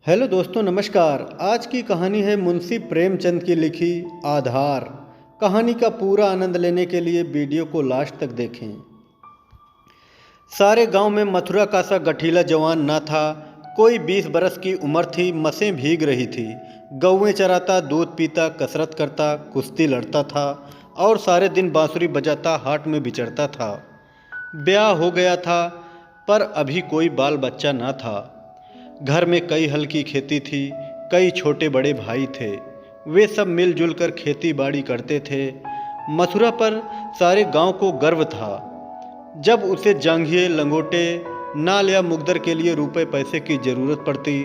Hello दोस्तों, नमस्कार। आज की कहानी है मुंशी प्रेमचंद की लिखी आधार। कहानी का पूरा आनंद लेने के लिए वीडियो को लास्ट तक देखें। सारे गांव में मथुरा का सा गठीला जवान न था। कोई 20 बरस की उम्र थी, मसें भीग रही थी। गौएं चराता, दूध पीता, कसरत करता, कुश्ती लड़ता था और सारे दिन बांसुरी बजाता हाट में विचरता था। ब्याह हो गया था पर अभी कोई बाल बच्चा न था। घर में कई हल की खेती थी, कई छोटे बड़े भाई थे। वे सब मिलजुल कर खेती बाड़ी करते थे। मथुरा पर सारे गांव को गर्व था। जब उसे जांघिए, लंगोटे, नाल या मुगदर के लिए रुपए पैसे की जरूरत पड़ती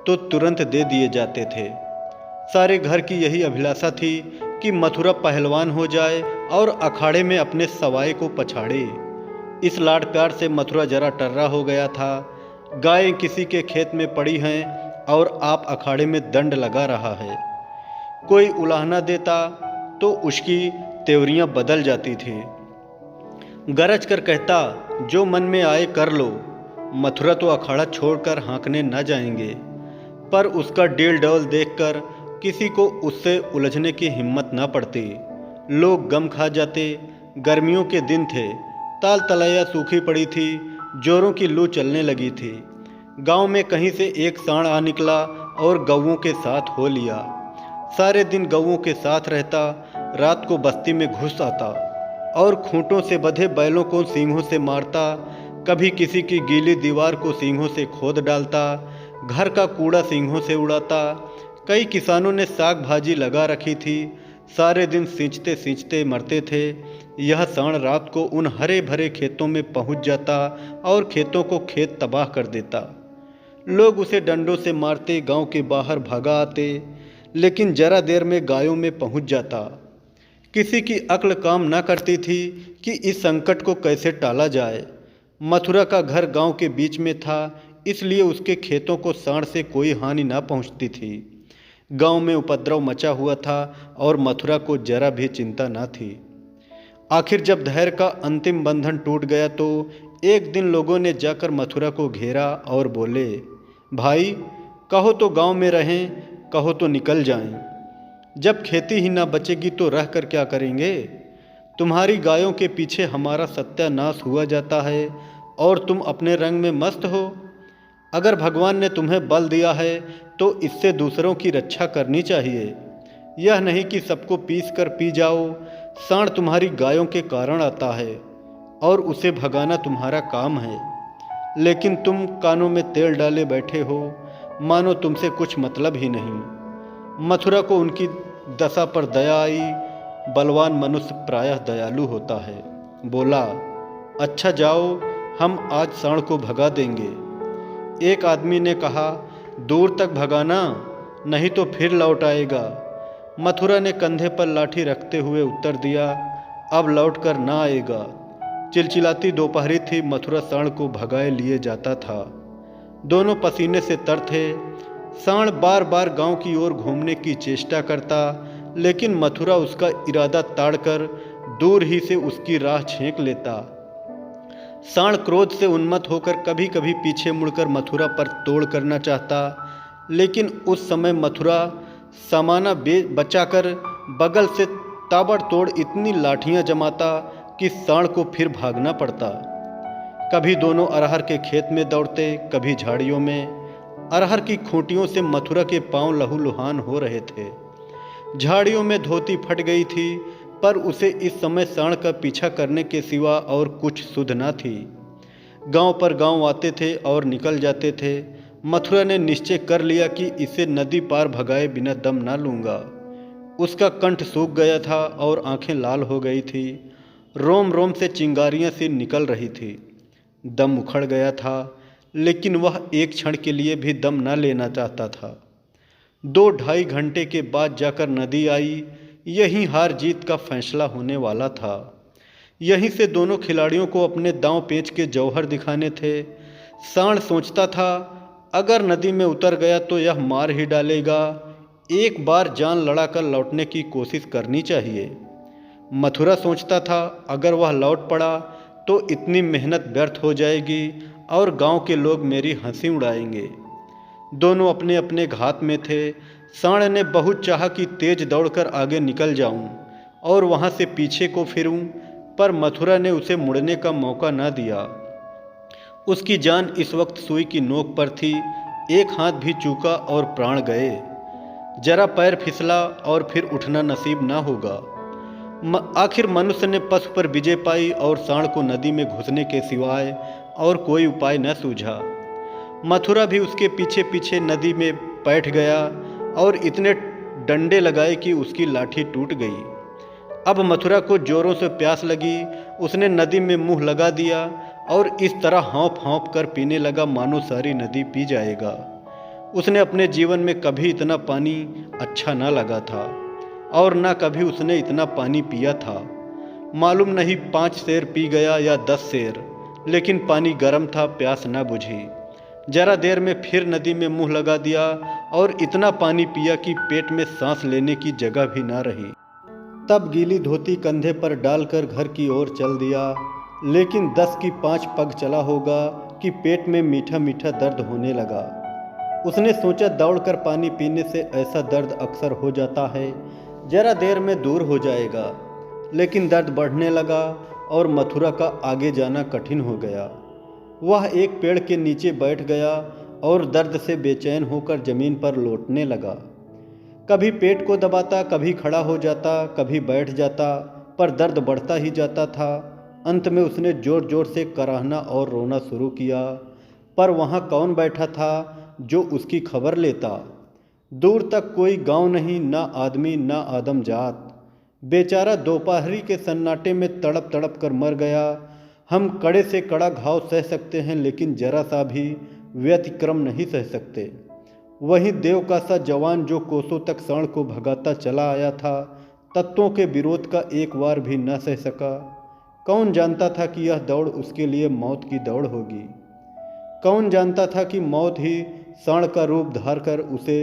तो तुरंत दे दिए जाते थे। सारे घर की यही अभिलाषा थी कि मथुरा पहलवान हो जाए और अखाड़े में अपने सवाए को पछाड़े। इस लाड प्यार से मथुरा जरा टर्रा हो गया था। गायें किसी के खेत में पड़ी हैं और आप अखाड़े में दंड लगा रहा है। कोई उलाहना देता तो उसकी तेवरियां बदल जाती थी। गरज कर कहता, जो मन में आए कर लो। मथुरा तो अखाड़ा छोड़कर हाँकने न जाएंगे, पर उसका डील डौल देखकर किसी को उससे उलझने की हिम्मत न पड़ती। लोग गम खा जाते। गर्मियों के दिन थे, ताल तलैया सूखी पड़ी थी, जोरों की लू चलने लगी थी। गांव में कहीं से एक सांड आ निकला और गौओं के साथ हो लिया। सारे दिन गौओं के साथ रहता, रात को बस्ती में घुस आता और खूंटों से बंधे बैलों को सींगों से मारता। कभी किसी की गीली दीवार को सींगों से खोद डालता, घर का कूड़ा सींगों से उड़ाता। कई किसानों ने साग भाजी लगा रखी थी, सारे दिन सींचते सींचते मरते थे। यह सांड रात को उन हरे भरे खेतों में पहुंच जाता और खेतों को खेत तबाह कर देता। लोग उसे डंडों से मारते, गांव के बाहर भागा आते, लेकिन जरा देर में गायों में पहुंच जाता। किसी की अक्ल काम न करती थी कि इस संकट को कैसे टाला जाए। मथुरा का घर गांव के बीच में था, इसलिए उसके खेतों को सांड से कोई हानि न पहुंचती थी। गांव में उपद्रव मचा हुआ था और मथुरा को जरा भी चिंता न थी। आखिर जब धैर्य का अंतिम बंधन टूट गया तो एक दिन लोगों ने जाकर मथुरा को घेरा और बोले, भाई, कहो तो गांव में रहें, कहो तो निकल जाएं। जब खेती ही ना बचेगी तो रह कर क्या करेंगे? तुम्हारी गायों के पीछे हमारा सत्यानाश हुआ जाता है और तुम अपने रंग में मस्त हो। अगर भगवान ने तुम्हें बल दिया है तो इससे दूसरों की रक्षा करनी चाहिए। यह नहीं कि सबको पीस कर पी जाओ। सांड तुम्हारी गायों के कारण आता है और उसे भगाना तुम्हारा काम है, लेकिन तुम कानों में तेल डाले बैठे हो, मानो तुमसे कुछ मतलब ही नहीं। मथुरा को उनकी दशा पर दया आई। बलवान मनुष्य प्रायः दयालु होता है। बोला, अच्छा जाओ, हम आज सांड को भगा देंगे। एक आदमी ने कहा, दूर तक भगाना, नहीं तो फिर लौट आएगा। मथुरा ने कंधे पर लाठी रखते हुए उत्तर दिया, अब लौट कर ना आएगा। चिलचिलाती दोपहरी थी, मथुरा सांड को भगाए लिए जाता था। दोनों पसीने से तर थे। सांड बार बार गांव की ओर घूमने की चेष्टा करता, लेकिन मथुरा उसका इरादा ताड़कर दूर ही से उसकी राह छेंक लेता। सांड क्रोध से उन्मत्त होकर कभी कभी पीछे मुड़कर मथुरा पर तोड़ करना चाहता, लेकिन उस समय मथुरा सामाना बचाकर बगल से ताबड़तोड़ इतनी लाठियां जमाता कि सांड को फिर भागना पड़ता। कभी दोनों अरहर के खेत में दौड़ते, कभी झाड़ियों में। अरहर की खूंटियों से मथुरा के पांव लहूलुहान हो रहे थे। झाड़ियों में धोती फट गई थी, पर उसे इस समय सांड का पीछा करने के सिवा और कुछ सुध न थी। गांव पर गांव आते थे और निकल जाते थे। मथुरा ने निश्चय कर लिया कि इसे नदी पार भगाए बिना दम ना लूँगा। उसका कंठ सूख गया था और आंखें लाल हो गई थी। रोम रोम से चिंगारियां सी निकल रही थी। दम उखड़ गया था, लेकिन वह एक क्षण के लिए भी दम न लेना चाहता था। 2-2.5 घंटे के बाद जाकर नदी आई। यहीं हार जीत का फैसला होने वाला था। यहीं से दोनों खिलाड़ियों को अपने दांव पेच के जौहर दिखाने थे। सांड सोचता था, अगर नदी में उतर गया तो यह मार ही डालेगा। एक बार जान लड़ाकर लौटने की कोशिश करनी चाहिए। मथुरा सोचता था, अगर वह लौट पड़ा तो इतनी मेहनत व्यर्थ हो जाएगी और गांव के लोग मेरी हंसी उड़ाएंगे। दोनों अपने अपने घात में थे। सांड ने बहुत चाहा कि तेज दौड़कर आगे निकल जाऊं और वहां से पीछे को फिरूं, पर मथुरा ने उसे मुड़ने का मौका न दिया। उसकी जान इस वक्त सुई की नोक पर थी। एक हाथ भी चूका और प्राण गए। जरा पैर फिसला और फिर उठना नसीब ना होगा। आखिर मनुष्य ने पशु पर विजय पाई और सांड को नदी में घुसने के सिवाय और कोई उपाय न सूझा। मथुरा भी उसके पीछे पीछे नदी में बैठ गया और इतने डंडे लगाए कि उसकी लाठी टूट गई। अब मथुरा को जोरों से प्यास लगी। उसने नदी में मुंह लगा दिया और इस तरह हाँफ हाँफ कर पीने लगा मानो सारी नदी पी जाएगा। उसने अपने जीवन में कभी इतना पानी अच्छा ना लगा था और ना कभी उसने इतना पानी पिया था। मालूम नहीं 5 सेर पी गया या 10 सेर, लेकिन पानी गर्म था, प्यास ना बुझी। जरा देर में फिर नदी में मुंह लगा दिया और इतना पानी पिया कि पेट में सांस लेने की जगह भी ना रही। तब गीली धोती कंधे पर डालकर घर की ओर चल दिया। लेकिन 10 की 5 पग चला होगा कि पेट में मीठा मीठा दर्द होने लगा। उसने सोचा दौड़कर पानी पीने से ऐसा दर्द अक्सर हो जाता है, जरा देर में दूर हो जाएगा। लेकिन दर्द बढ़ने लगा और मथुरा का आगे जाना कठिन हो गया। वह एक पेड़ के नीचे बैठ गया और दर्द से बेचैन होकर जमीन पर लौटने लगा। कभी पेट को दबाता, कभी खड़ा हो जाता, कभी बैठ जाता, पर दर्द बढ़ता ही जाता था। अंत में उसने जोर जोर से कराहना और रोना शुरू किया, पर वहाँ कौन बैठा था जो उसकी खबर लेता। दूर तक कोई गांव नहीं, ना आदमी ना आदमजात। बेचारा दोपहरी के सन्नाटे में तड़प तड़प कर मर गया। हम कड़े से कड़ा घाव सह सकते हैं, लेकिन जरा सा भी व्यतिक्रम नहीं सह सकते। वहीं देव का सा जवान जो कोसों तक सांड को भगाता चला आया था, तत्वों के विरोध का एक बार भी न सह सका। कौन जानता था कि यह दौड़ उसके लिए मौत की दौड़ होगी। कौन जानता था कि मौत ही सांड का रूप धार कर उसे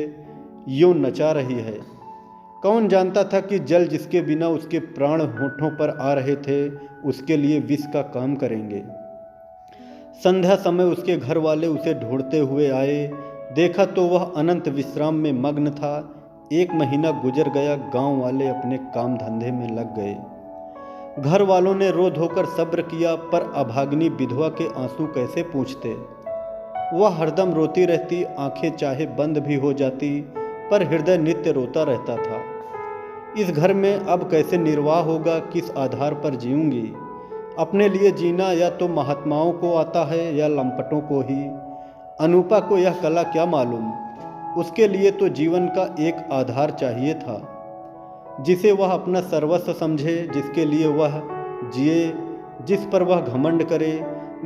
यूं नचा रही है। कौन जानता था कि जल जिसके बिना उसके प्राण होठों पर आ रहे थे, उसके लिए विष का काम करेंगे। संध्या समय उसके घर वाले उसे ढूंढते हुए आए। देखा तो वह अनंत विश्राम में मग्न था। 1 महीना गुजर गया, गांव वाले अपने काम धंधे में लग गए। घर वालों ने रो धोकर सब्र किया, पर अभाग्नि विधवा के आंसू कैसे पूछते। वह हरदम रोती रहती, आंखें चाहे बंद भी हो जाती, पर हृदय नित्य रोता रहता था। इस घर में अब कैसे निर्वाह होगा, किस आधार पर जीऊंगी। अपने लिए जीना या तो महात्माओं को आता है या लंपटों को ही। अनूपा को यह कला क्या मालूम। उसके लिए तो जीवन का एक आधार चाहिए था, जिसे वह अपना सर्वस्व समझे, जिसके लिए वह जिए, जिस पर वह घमंड करे।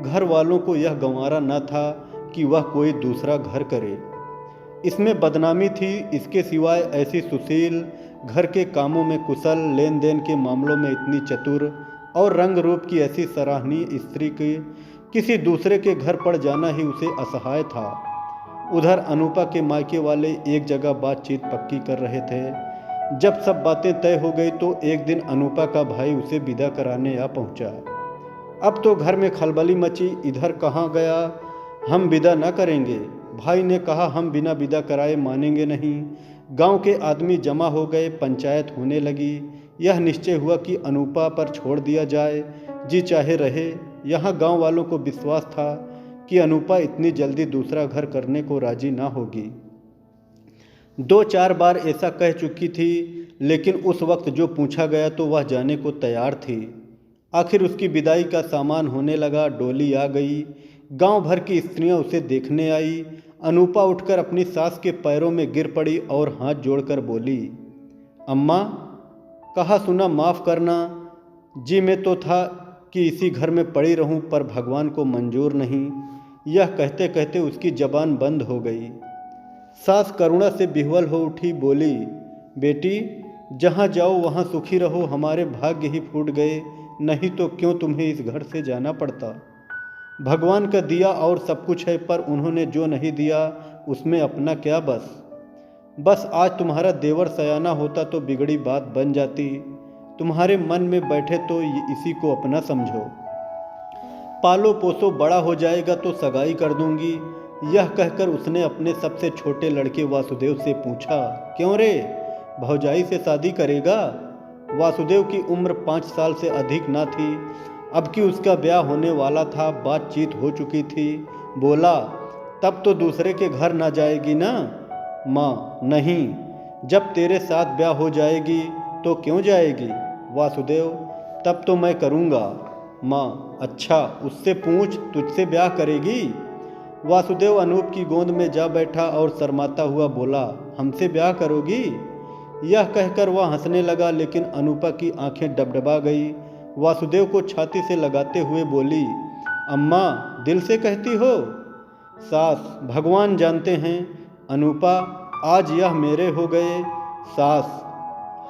घर वालों को यह गंवारा न था कि वह कोई दूसरा घर करे। इसमें बदनामी थी। इसके सिवाय ऐसी सुशील, घर के कामों में कुशल, लेन देन के मामलों में इतनी चतुर और रंग रूप की ऐसी सराहनीय स्त्री की किसी दूसरे के घर पड़ जाना ही उसे असहाय था। उधर अनूपा के मायके वाले एक जगह बातचीत पक्की कर रहे थे। जब सब बातें तय हो गई तो एक दिन अनूपा का भाई उसे विदा कराने आ पहुंचा। अब तो घर में खलबली मची। इधर कहाँ गया, हम विदा न करेंगे। भाई ने कहा, हम बिना विदा कराए मानेंगे नहीं। गांव के आदमी जमा हो गए, पंचायत होने लगी। यह निश्चय हुआ कि अनूपा पर छोड़ दिया जाए, जी चाहे रहे। यहाँ गांव वालों को विश्वास था कि अनूपा इतनी जल्दी दूसरा घर करने को राजी ना होगी। 2-4 बार ऐसा कह चुकी थी, लेकिन उस वक्त जो पूछा गया तो वह जाने को तैयार थी। आखिर उसकी विदाई का सामान होने लगा। डोली आ गई। गांव भर की स्त्रियां उसे देखने आई। अनूपा उठकर अपनी सास के पैरों में गिर पड़ी और हाथ जोड़कर बोली, अम्मा, कहा सुना माफ़ करना। जी मैं तो था कि इसी घर में पड़ी रहूं, पर भगवान को मंजूर नहीं। यह कहते कहते उसकी जबान बंद हो गई। सास करुणा से विह्वल हो उठी, बोली, बेटी, जहाँ जाओ वहाँ सुखी रहो। हमारे भाग्य ही फूट गए, नहीं तो क्यों तुम्हें इस घर से जाना पड़ता। भगवान का दिया और सब कुछ है, पर उन्होंने जो नहीं दिया उसमें अपना क्या बस आज तुम्हारा देवर सयाना होता तो बिगड़ी बात बन जाती। तुम्हारे मन में बैठे तो इसी को अपना समझो। पालो पोसो, बड़ा हो जाएगा तो सगाई कर दूंगी। यह कहकर उसने अपने सबसे छोटे लड़के वासुदेव से पूछा, क्यों रे, भौजाई से शादी करेगा? वासुदेव की उम्र 5 साल से अधिक न थी। अब कि उसका ब्याह होने वाला था, बातचीत हो चुकी थी। बोला, तब तो दूसरे के घर ना जाएगी ना? माँ, नहीं, जब तेरे साथ ब्याह हो जाएगी तो क्यों जाएगी? वासुदेव, तब तो मैं करूँगा। माँ, अच्छा, उससे पूछ, तुझसे ब्याह करेगी? वासुदेव अनूप की गोद में जा बैठा और शर्माता हुआ बोला, हमसे ब्याह करोगी? यह कहकर वह हंसने लगा, लेकिन अनूपा की आंखें डबडबा गई। वासुदेव को छाती से लगाते हुए बोली, अम्मा, दिल से कहती हो? सास, भगवान जानते हैं। अनूपा, आज यह मेरे हो गए। सास,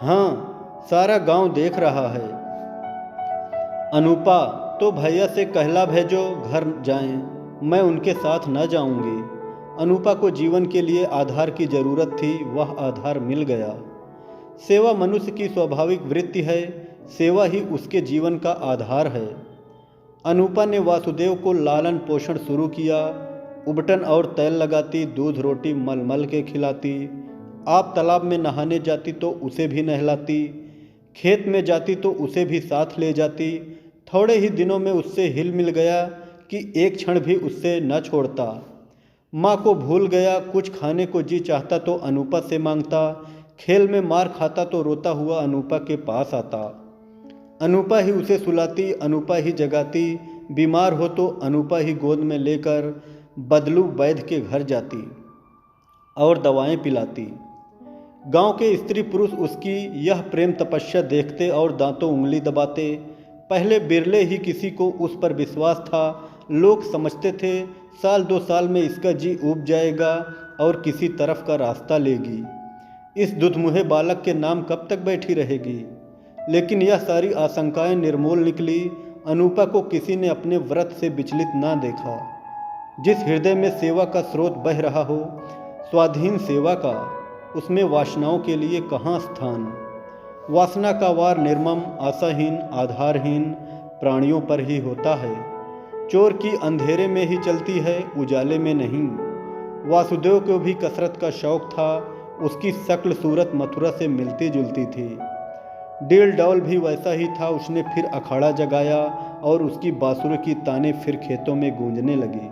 हाँ, सारा गांव देख रहा है। अनूपा, तो भैया से कहला भेजो, घर जाएं। मैं उनके साथ न जाऊंगी। अनूपा को जीवन के लिए आधार की जरूरत थी, वह आधार मिल गया। सेवा मनुष्य की स्वाभाविक वृत्ति है, सेवा ही उसके जीवन का आधार है। अनूपा ने वासुदेव को लालन पोषण शुरू किया। उबटन और तेल लगाती, दूध रोटी मल मल के खिलाती। आप तालाब में नहाने जाती तो उसे भी नहलाती, खेत में जाती तो उसे भी साथ ले जाती। थोड़े ही दिनों में उससे हिल मिल गया कि एक क्षण भी उससे न छोड़ता। माँ को भूल गया, कुछ खाने को जी चाहता तो अनूपा से मांगता, खेल में मार खाता तो रोता हुआ अनूपा के पास आता। अनूपा ही उसे सुलाती, अनूपा ही जगाती, बीमार हो तो अनूपा ही गोद में लेकर बदलू वैद्य के घर जाती और दवाएं पिलाती। गांव के स्त्री पुरुष उसकी यह प्रेम तपस्या देखते और दांतों उंगली दबाते। पहले बिरले ही किसी को उस पर विश्वास था। लोग समझते थे 1-2 साल में इसका जी उब जाएगा और किसी तरफ का रास्ता लेगी। इस दुधमुहे बालक के नाम कब तक बैठी रहेगी? लेकिन यह सारी आशंकाएं निर्मूल निकली। अनूपा को किसी ने अपने व्रत से विचलित ना देखा। जिस हृदय में सेवा का स्रोत बह रहा हो, स्वाधीन सेवा का, उसमें वासनाओं के लिए कहाँ स्थान? वासना का वार निर्मम, आशाहीन, आधारहीन प्राणियों पर ही होता है। चोर की अंधेरे में ही चलती है, उजाले में नहीं। वासुदेव को भी कसरत का शौक था। उसकी शक्ल सूरत मथुरा से मिलती जुलती थी। डील डौल भी वैसा ही था। उसने फिर अखाड़ा जगाया और उसकी बांसुरी की ताने फिर खेतों में गूंजने लगी।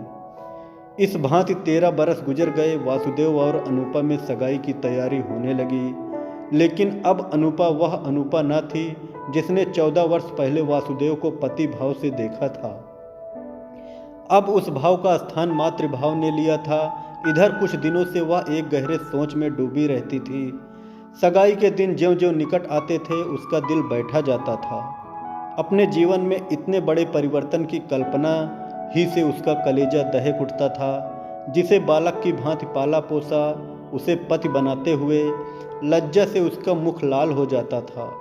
इस भांति 13 बरस गुजर गए। वासुदेव और अनूपा में सगाई की तैयारी होने लगी। लेकिन अब अनूपा वह अनूपा न थी जिसने 14 वर्ष पहले वासुदेव को पति भाव से देखा था। अब उस भाव का स्थान मातृभाव ने लिया था। इधर कुछ दिनों से वह एक गहरे सोच में डूबी रहती थी। सगाई के दिन ज्यों-ज्यों निकट आते थे उसका दिल बैठा जाता था। अपने जीवन में इतने बड़े परिवर्तन की कल्पना ही से उसका कलेजा दहक उठता था। जिसे बालक की भांति पाला पोसा, उसे पति बनाते हुए लज्जा से उसका मुख लाल हो जाता था।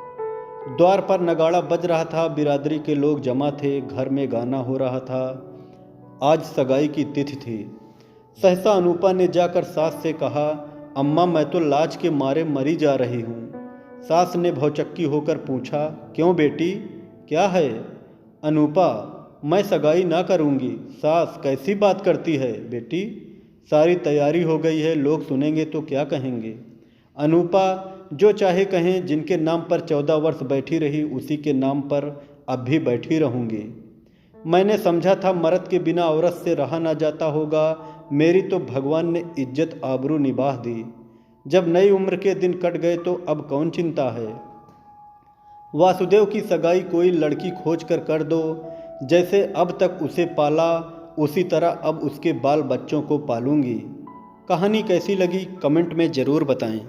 द्वार पर नगाड़ा बज रहा था, बिरादरी के लोग जमा थे, घर में गाना हो रहा था। आज सगाई की तिथि थी। सहसा अनूपा ने जाकर सास से कहा, अम्मा, मैं तो लाज के मारे मरी जा रही हूँ। सास ने भौचक्की होकर पूछा, क्यों बेटी, क्या है? अनूपा, मैं सगाई ना करूँगी। सास, कैसी बात करती है बेटी, सारी तैयारी हो गई है, लोग सुनेंगे तो क्या कहेंगे? अनूपा, जो चाहे कहें, जिनके नाम पर 14 वर्ष बैठी रही उसी के नाम पर अब भी बैठी रहूँगी। मैंने समझा था मर्द के बिना औरत से रहा ना जाता होगा। मेरी तो भगवान ने इज्जत आबरू निभाह दी। जब नई उम्र के दिन कट गए तो अब कौन चिंता है? वासुदेव की सगाई कोई लड़की खोज कर दो। जैसे अब तक उसे पाला उसी तरह अब उसके बाल बच्चों को पालूंगी। कहानी कैसी लगी कमेंट में ज़रूर बताएं।